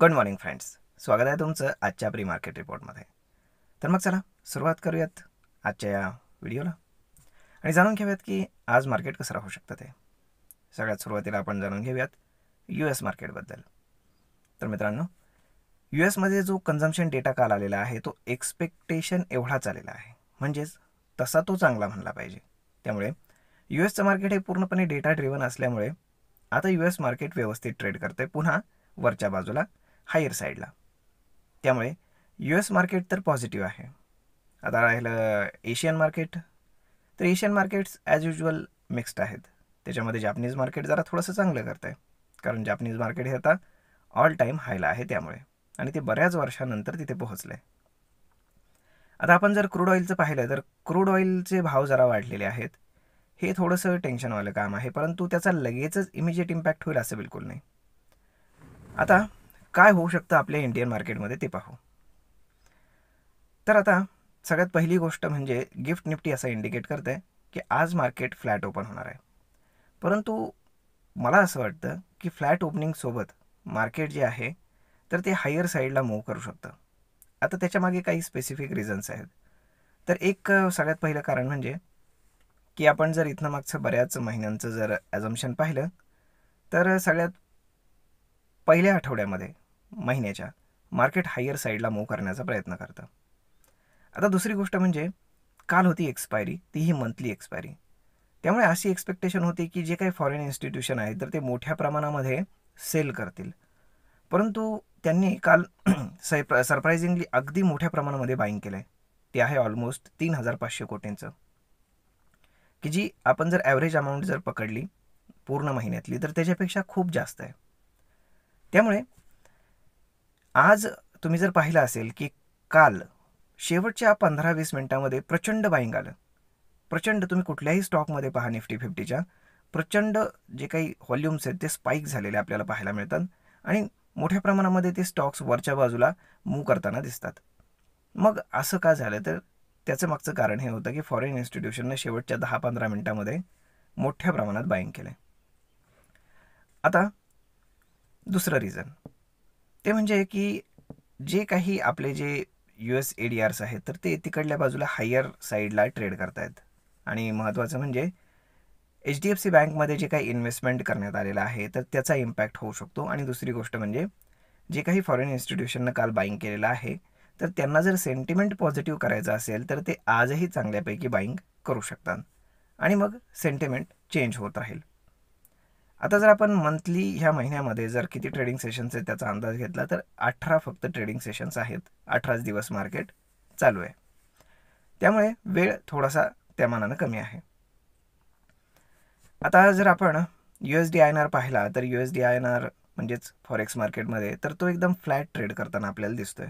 Good morning friends. स्वागत आहे तुमचं आजच्या प्री मार्केट रिपोर्टमध्ये. तर मग चला सुरुवात करूयात आजच्या या व्हिडिओला आणि जाणून घेऊयात की आज मार्केट कसं राहू शकतं ते. सगळ्यात सुरुवातीला आपण जाणून घेऊयात US मार्केटबद्दल. तर मित्रांनो, US मध्ये जो कन्झम्पशन डेटा काल आलेला आहे तो एक्सपेक्टेशन एवढाच आलेला आहे, म्हणजेच तसा तो चांगला म्हणला पाहिजे. त्यामुळे USचं मार्केट हे पूर्णपणे डेटा ड्रिव्हन असल्यामुळे आता US मार्केट व्यवस्थित ट्रेड करते पुन्हा वरच्या बाजूला हायर साईडला. त्यामुळे US मार्केट तर पॉझिटिव्ह आहे. आता राहिलं एशियन मार्केट. तर Asian markets as usual mixed आहेत. त्याच्यामध्ये जापनीज मार्केट जरा थोडंसं चांगलं करतं आहे, कारण जापनीज मार्केट हे आता ऑल टाईम हायला आहे त्यामुळे, आणि ते बऱ्याच वर्षानंतर तिथे पोहोचलं आहे. आता आपण जर क्रूड ऑइलचं पाहिलं तर क्रूड ऑइलचे भाव जरा वाढलेले आहेत. हे थोडंसं टेन्शनवालं काम आहे, परंतु त्याचा लगेचच इमिजिएट इम्पॅक्ट होईल असं बिलकुल नाही. आता काय होऊ शकतं आपल्या इंडियन मार्केटमध्ये ते पाहू. तर आता सगळ्यात पहिली गोष्ट म्हणजे गिफ्ट निफ्टी असं इंडिकेट करते की आज मार्केट फ्लॅट ओपन होणार आहे. परंतु मला असं वाटतं की फ्लॅट ओपनिंगसोबत मार्केट जे आहे तर ते हायर साईडला मूव्ह करू शकतं. आता त्याच्यामागे काही स्पेसिफिक रिझन्स आहेत. तर एक सगळ्यात पहिलं कारण म्हणजे की आपण जर इथनं मागचं बऱ्याच महिन्यांचं जर ॲझम्पशन पाहिलं तर सगळ्यात पहिल्या आठवड्यामध्ये महिन्याच्या मार्केट हायर साईडला मूव्ह करण्याचा प्रयत्न करतं. आता दुसरी गोष्ट म्हणजे काल होती एक्सपायरी, तीही मंथली एक्सपायरी. त्यामुळे अशी एक्सपेक्टेशन होती की जे काही फॉरेन इन्स्टिट्यूशन आहे तर ते मोठ्या प्रमाणामध्ये सेल करतील. परंतु त्यांनी काल सरप्रायझिंगली अगदी मोठ्या प्रमाणामध्ये बाईंग केलं आहे. ते आहे ऑलमोस्ट 3,500 कोटींचं, की जी आपण जर ॲव्हरेज अमाऊंट जर पकडली पूर्ण महिन्यातली तर त्याच्यापेक्षा खूप जास्त आहे. त्यामुळे आज तुम्ही जर पाहिलं असेल की काल शेवटच्या 15-20 मिनिटांमध्ये प्रचंड बाईंग आलं. प्रचंड, तुम्ही कुठल्याही स्टॉकमध्ये पहा निफ्टी 50च्या प्रचंड जे काही व्हॉल्यूम्स आहेत ते स्पाईक झालेले आपल्याला पाहायला मिळतात आणि मोठ्या प्रमाणामध्ये ते स्टॉक्स वरच्या बाजूला मूव्ह करताना दिसतात. मग असं का झालं तर त्याचं मागचं कारण हे होतं की फॉरेन इन्स्टिट्यूशनने शेवटच्या 10-15 मिनिटांमध्ये मोठ्या प्रमाणात बाईंग केलं. आता दुसरं रिझन ते म्हणजे की जे काही आपले जे US ADRs आहेत तर ते तिकडल्या बाजूला हायर साईडला ट्रेड करतायत. आणि महत्त्वाचं म्हणजे HDFC बँकमध्ये जे काही इन्व्हेस्टमेंट करण्यात आलेलं आहे तर त्याचा इम्पॅक्ट होऊ शकतो. आणि दुसरी गोष्ट म्हणजे जे काही फॉरेन इन्स्टिट्यूशननं काल बाईंग केलेलं आहे तर त्यांना जर सेंटिमेंट पॉझिटिव्ह करायचं असेल तर ते आजही चांगल्यापैकी बाईंग करू शकतात आणि मग सेंटिमेंट चेंज होत राहील. आता जर आपण मंथली ह्या महिन्यामध्ये जर किती ट्रेडिंग सेशन्स आहेत त्याचा अंदाज घेतला तर 18 फक्त ट्रेडिंग सेशन्स आहेत. 18 दिवस मार्केट चालू आहे. त्यामुळे वेळ थोडासा त्या मानानं कमी आहे. आता जर आपण USD-INR पाहिला तर USD-INR म्हणजेच फॉरेक्स मार्केटमध्ये तर तो एकदम फ्लॅट ट्रेड करताना आपल्याला दिसतोय.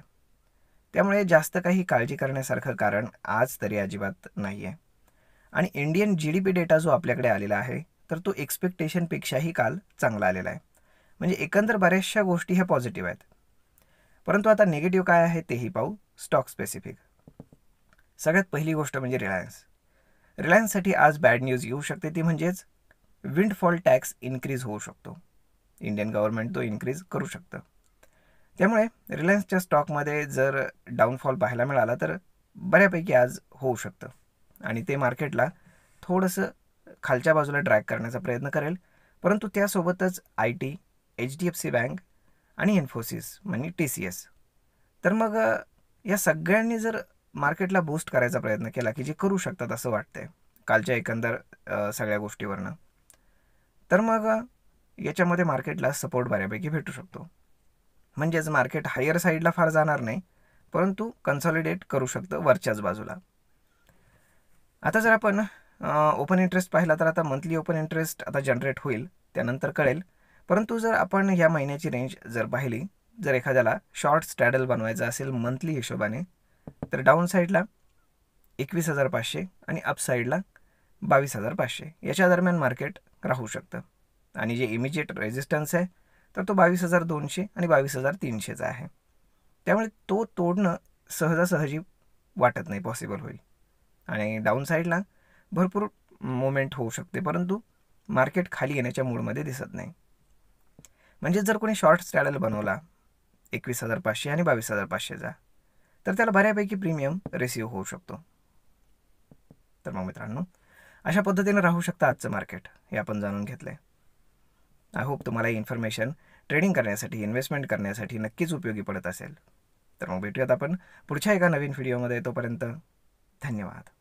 त्यामुळे जास्त काही काळजी करण्यासारखं कारण आज तरी अजिबात नाही आहे. आणि इंडियन GDP डेटा जो आपल्याकडे आलेला आहे तर तो एक्सपेक्टेशनपेक्षाही काल चांगला आलेला आहे. म्हणजे एकंदर बऱ्याचशा गोष्टी ह्या पॉझिटिव्ह आहेत. परंतु आता निगेटिव्ह काय आहे तेही पाहू स्टॉक स्पेसिफिक. सगळ्यात पहिली गोष्ट म्हणजे रिलायन्ससाठी आज बॅड न्यूज येऊ शकते, ती म्हणजेच विंडफॉल टॅक्स इन्क्रीज होऊ शकतो. इंडियन गव्हर्नमेंट तो इन्क्रीज करू शकतं. त्यामुळे रिलायन्सच्या स्टॉकमध्ये जर डाऊनफॉल पाहायला मिळाला तर बऱ्यापैकी आज होऊ शकतं आणि ते मार्केटला थोडंसं खालच्या बाजूला ड्रॅग करण्याचा प्रयत्न करेल. परंतु त्यासोबतच IT, HDFC बँक आणि इन्फोसिस म्हणजे TCS, तर मग या सगळ्यांनी जर मार्केटला बूस्ट करायचा प्रयत्न केला, की जे करू शकतात असं वाटतंय कालच्या एकंदर सगळ्या गोष्टीवरनं, तर मग याच्यामध्ये मार्केटला सपोर्ट बऱ्यापैकी भेटू शकतो. म्हणजेच मार्केट हायर साईडला फार जाणार नाही, परंतु कन्सॉलिडेट करू शकतं वरच्याच बाजूला. आता जर आपण ओपन इंटरेस्ट पाहिला तर आता मंथली ओपन इंटरेस्ट आता जनरेट होईल त्यानंतर कळेल. परंतु जर आपण ह्या महिन्याची रेंज जर पाहिली, जर एखाद्याला शॉर्ट स्ट्रॅडल बनवायचा असेल मंथली हिशोबाने तर डाऊन साईडला 21,500 आणि अप साईडला 22,500 याच्या दरम्यान मार्केट राहू शकतं. आणि जे इमिजिएट रेजिस्टन्स आहे तर तो 22,200 आणि 22,300चा आहे. त्यामुळे तो तोडणं सहजासहजी वाटत नाही पॉसिबल होईल. आणि डाऊन साईडला भरपूर मोमेंट होऊ शकते, परंतु मार्केट खाली येण्याच्या मूडमध्ये दिसत नाही. म्हणजे जर कोणी शॉर्ट स्ट्रॅडल बनवला 21,500 आणि 22,500 जा, तर त्याला बऱ्यापैकी प्रीमियम रिसीव्ह होऊ शकतो. तर मग मित्रांनो, अशा पद्धतीने राहू शकतं आजचं मार्केट, हे आपण जाणून घेतलं आहे. आय होप तुम्हाला ही इन्फॉर्मेशन ट्रेडिंग करण्यासाठी, इन्व्हेस्टमेंट करण्यासाठी नक्कीच उपयोगी पडत असेल. तर मग भेटूयात आपण पुढच्या एका नवीन व्हिडिओमध्ये. तोपर्यंत धन्यवाद.